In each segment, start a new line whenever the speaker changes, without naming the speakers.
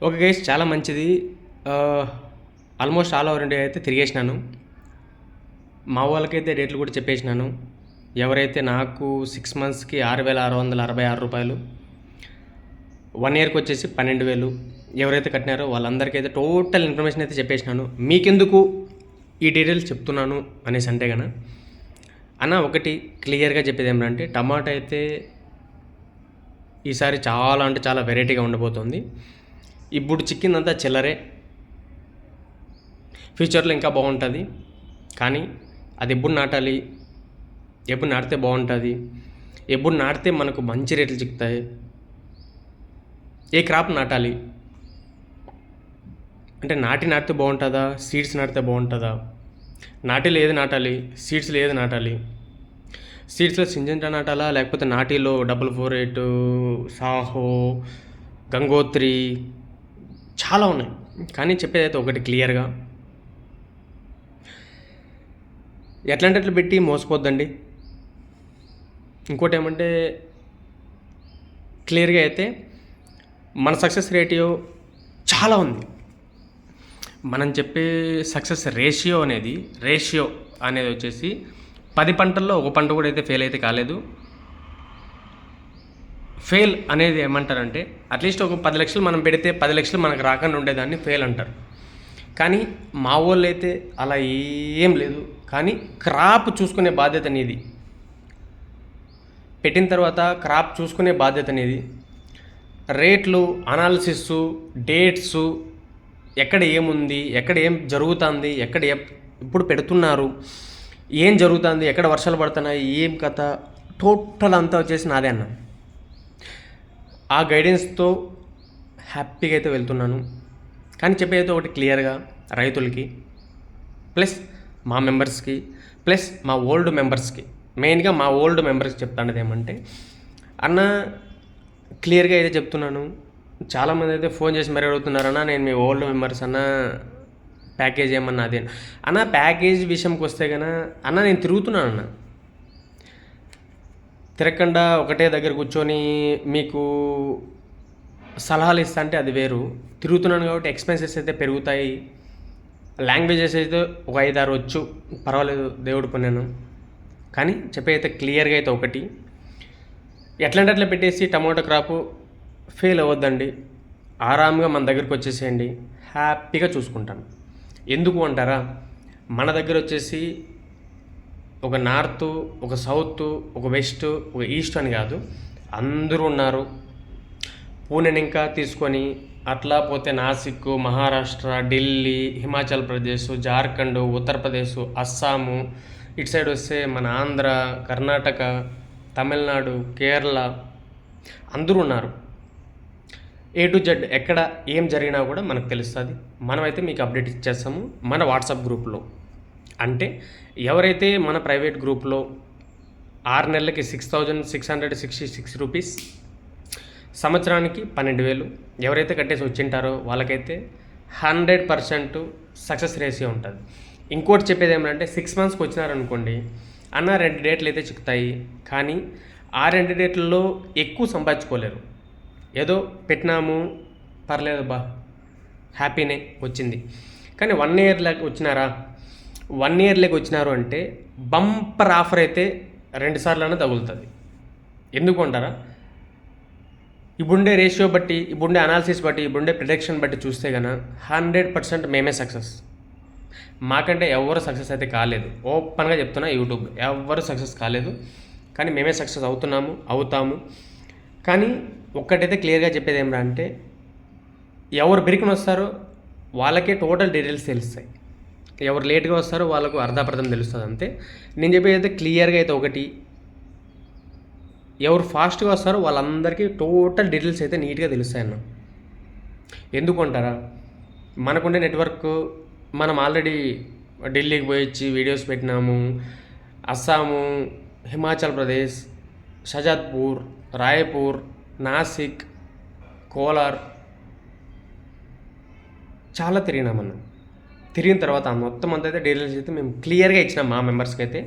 Okay guys, చాలా మంచిది. Almost all over India అయితే తిరిగేసినాను. మా వాళ్ళకైతే రేట్లు కూడా చెప్పేసినాను. ఎవరైతే నాకు 6 మంత్స్కి 6,666 రూపాయలు, 1 ఇయర్కి వచ్చేసి 12,000 ఎవరైతే కట్టినారో వాళ్ళందరికీ టోటల్ ఇన్ఫర్మేషన్ అయితే చెప్పేసినాను. మీకెందుకు ఈ డీటెయిల్స్ చెప్తున్నాను అనేసి అంటే కన్నా అన్న, ఒకటి క్లియర్గా చెప్పేది ఏమంటే టమాటా అయితే ఈసారి చాలా అంటే చాలా వెరైటీగా ఉండబోతుంది. ఇప్పుడు చిక్కిందంతా చిల్లరే, ఫ్యూచర్లో ఇంకా బాగుంటుంది. కానీ అది ఎప్పుడు నాటాలి, ఎప్పుడు నాటితే బాగుంటుంది, ఎప్పుడు నాటితే మనకు మంచి రేట్లు చిక్కుతాయి, ఏ క్రాప్ నాటాలి అంటే నాటితే బాగుంటుందా, సీడ్స్ నాటితే బాగుంటుందా, నాటిలో ఏది నాటాలి, సీడ్స్లో ఏది నాటాలి, సీడ్స్లో సింజెంటా నాటాలా లేకపోతే నాటిలో 448, సాహో, గంగోత్రి చాలా ఉన్నాయి. కానీ చెప్పేదైతే ఒకటి క్లియర్గా, ఎట్లాంటి అట్లా పెట్టి మోసపోద్దండి. ఇంకోటి ఏమంటే క్లియర్గా అయితే మన సక్సెస్ రేషియో చాలా ఉంది. మనం చెప్పే సక్సెస్ రేషియో అనేది వచ్చేసి 10 పంటల్లో ఒక పంట కూడా అయితే ఫెయిల్ అయితే కాలేదు. ఫెయిల్ అనేది ఏమంటారంటే అట్లీస్ట్ ఒక 10 లక్షలు మనం పెడితే 10 లక్షలు మనకు రాకుండా ఉండేదాన్ని ఫెయిల్ అంటారు. కానీ మా వాళ్ళు అయితే అలా ఏం లేదు. కానీ క్రాప్ చూసుకునే బాధ్యత నీది, పెట్టిన తర్వాత క్రాప్ చూసుకునే బాధ్యత నీది. రేట్లు, అనాలిసిస్, డేట్స్, ఎక్కడ ఏముంది, ఎక్కడ ఏం జరుగుతుంది, ఎక్కడ ఎప్పుడు పెడుతున్నారు, ఏం జరుగుతుంది, ఎక్కడ వర్షాలు పడుతున్నాయి, ఏం కథ, టోటల్ అంతా వచ్చేసి నాదే అన్న. ఆ గైడెన్స్తో హ్యాపీగా అయితే వెళ్తున్నాను. కానీ చెప్పేది ఒకటి క్లియర్గా రైతులకి, ప్లస్ మా మెంబర్స్కి, ప్లస్ మా ఓల్డ్ మెంబర్స్కి, మెయిన్గా మా ఓల్డ్ మెంబర్స్కి చెప్తానది ఏమంటే అన్న, క్లియర్గా అయితే చెప్తున్నాను. చాలామంది అయితే ఫోన్ చేసి మరీ అడుగుతున్నారన్నా, నేను మీ ఓల్డ్ మెంబర్స్ అన్న, ప్యాకేజ్ ఏమన్నా అదే అన్న. ప్యాకేజ్ విషయంకి వస్తే కన్నా అన్న, నేను తిరుగుతున్నాను అన్న. తిరగకుండా ఒకటే దగ్గర కూర్చొని మీకు సలహాలు ఇస్తా అంటే అది వేరు. తిరుగుతున్నాను కాబట్టి ఎక్స్పెన్సెస్ అయితే పెరుగుతాయి. లాంగ్వేజెస్ అయితే ఒక 5-6 వచ్చు, పర్వాలేదు, దేవుడు పుణ్యాను. కానీ చెప్పైతే క్లియర్గా అయితే ఒకటి, ఎట్లంటే అట్లా పెట్టేసి టమాటో క్రాపు ఫెయిల్ అవ్వద్దండి. ఆరామ్గా మన దగ్గరికి వచ్చేసేయండి, హ్యాపీగా చూసుకుంటాను. ఎందుకు అంటారా, మన దగ్గర వచ్చేసి ఒక నార్త్, ఒక సౌత్, ఒక వెస్ట్, ఒక ఈస్ట్ అని కాదు, అందరూ ఉన్నారు. పూణెని ఇంకా తీసుకొని అట్లా పోతే నాసిక్, మహారాష్ట్ర, ఢిల్లీ, హిమాచల్ ప్రదేశ్, జార్ఖండ్, ఉత్తరప్రదేశ్, అస్సాము, ఇటు సైడ్ వస్తే మన ఆంధ్ర, కర్ణాటక, తమిళనాడు, కేరళ అందరూ ఉన్నారు. A to Z ఎక్కడ ఏం జరిగినా కూడా మనకు తెలుస్తుంది. మనమైతే మీకు అప్డేట్ ఇచ్చేస్తాము మన వాట్సాప్ గ్రూప్లో. అంటే ఎవరైతే మన ప్రైవేట్ గ్రూప్లో 6 నెలలకి 6,666 రూపీస్, సంవత్సరానికి 12,000 ఎవరైతే కట్టేసి వచ్చింటారో వాళ్ళకైతే 100% సక్సెస్ రేషియో ఉంటుంది. ఇంకోటి చెప్పేది ఏమంటే 6 మంత్స్కి వచ్చినారనుకోండి అన్న, 2 డేట్లు అయితే చిక్కుతాయి. కానీ ఆ 2 డేట్లలో ఎక్కువ సంపాదించుకోలేరు. ఏదో పెట్టినాము, పర్లేదు బా, హ్యాపీనే వచ్చింది. కానీ 1 ఇయర్ లెక్క వచ్చినారా, 1 ఇయర్ లెక్క వచ్చినారు అంటే బంపర్ ఆఫర్ అయితే 2 సార్లైనా తగులుతుంది. ఎందుకు అంటారా, ఇప్పుడుండే రేషియో బట్టి, ఇప్పుడుండే అనాలిసిస్ బట్టి, ఇప్పుడుండే ప్రిడిక్షన్ బట్టి చూస్తే కన్నా 100% మేమే సక్సెస్. మాకంటే ఎవరు సక్సెస్ అయితే కాలేదు, ఓపెన్గా చెప్తున్నా, యూట్యూబ్ ఎవరు సక్సెస్ కాలేదు. కానీ మేమే సక్సెస్ అవుతాము. కానీ ఒక్కటైతే క్లియర్గా చెప్పేది ఏమిరా అంటే, ఎవరు బిరికిన వస్తారో వాళ్ళకే టోటల్ డీటెయిల్స్ తెలుస్తాయి, ఎవరు లేట్గా వస్తారో వాళ్ళకు అర్ధాపర్థం తెలుస్తుంది అంతే. నేను చెప్పేది అయితే క్లియర్గా అయితే ఒకటి, ఎవరు ఫాస్ట్గా వస్తారో వాళ్ళందరికీ టోటల్ డీటెయిల్స్ అయితే నీట్గా తెలుస్తాయి అన్న. ఎందుకు అంటారా, మనకుండే నెట్వర్క్, మనం ఆల్రెడీ ఢిల్లీకి పోయి వచ్చి వీడియోస్ పెట్టినాము. అస్సాము, హిమాచల్ ప్రదేశ్, షజాద్పూర్, రాయపూర్, నాసిక్, కోలార్ చాలా తిరిగినామన్న. తిరిగిన తర్వాత మొత్తం అంతా అయితే డీటెయిల్స్ అయితే మేము క్లియర్గా ఇచ్చినాం మా మెంబర్స్కి అయితే,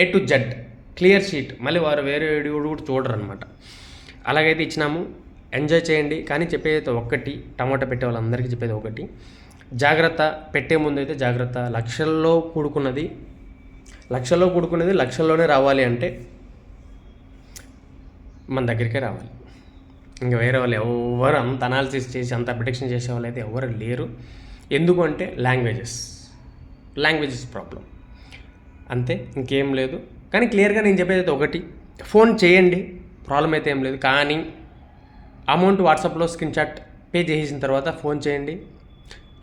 A to Z clear sheet. మళ్ళీ వారు వేరే వీడియో కూడా చూడరు అనమాట. అలాగైతే ఇచ్చినాము. ఎంజాయ్ చేయండి. కానీ చెప్పేది ఒక్కటి, టమాటా పెట్టే వాళ్ళందరికీ చెప్పేది ఒకటి, జాగ్రత్త. పెట్టే ముందు అయితే జాగ్రత్త. లక్షల్లో కూడుకున్నది లక్షల్లోనే రావాలి అంటే మన దగ్గరికే రావాలి. ఇంకా వేరే వాళ్ళు ఎవరు అంత అనాలిసిస్ చేసి అంత ప్రిడిక్షన్ చేసే వాళ్ళు అయితే ఎవరు లేరు. ఎందుకు అంటే లాంగ్వేజెస్ ప్రాబ్లం, అంతే, ఇంకేం లేదు. కానీ క్లియర్గా నేను చెప్పేది అయితే ఒకటి, ఫోన్ చేయండి, ప్రాబ్లం అయితే ఏం లేదు. కానీ అమౌంట్ వాట్సాప్లో స్క్రీన్ షాట్ పే చేసిన తర్వాత ఫోన్ చేయండి.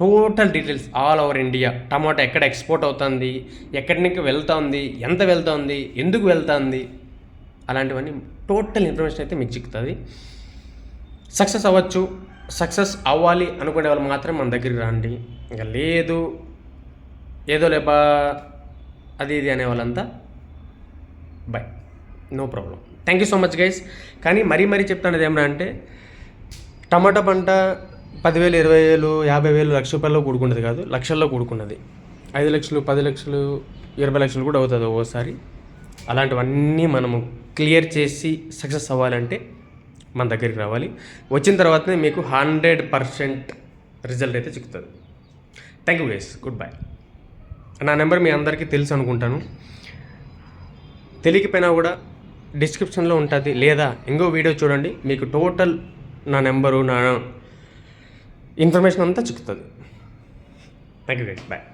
Total details all over India, tomato ఎక్కడ ఎక్స్పోర్ట్ అవుతుంది, ఎక్కడి నుంచి వెళ్తుంది, ఎంత వెళ్తుంది, ఎందుకు వెళ్తుంది, అలాంటివన్నీ టోటల్ ఇన్ఫర్మేషన్ అయితే మీకు చిక్కుతుంది. సక్సెస్ అవ్వాలి అనుకునే వాళ్ళు మాత్రం మన దగ్గరికి రండి. ఇంకా లేదు ఏదో లేబా అది ఇది అనే వాళ్ళంతా bye, no problem. Thank you so much guys. కానీ మరీ చెప్తాను ఏమన్నా అంటే, టమాటా పంట 10,000, 20,000, 50,000, ₹1,00,000 కూడుకున్నది కాదు, లక్షల్లో కూడుకున్నది. 5 లక్షలు, 10 లక్షలు, 20 లక్షలు కూడా అవుతుంది ఒక్కోసారి. అలాంటివన్నీ మనము క్లియర్ చేసి సక్సెస్ అవ్వాలంటే మన దగ్గరికి రావాలి. వచ్చిన తర్వాతనే మీకు 100% రిజల్ట్ అయితే చిక్కుతుంది. Thank you guys, good bye. నా నెంబర్ మీ అందరికీ తెలుసు అనుకుంటాను. తెలియకపోయినా కూడా డిస్క్రిప్షన్లో ఉంటుంది, లేదా ఇంకో వీడియో చూడండి, మీకు టోటల్ నా నెంబరు, నా ఇన్ఫర్మేషన్ అంతా చిక్కుతుంది. Thank you guys, bye.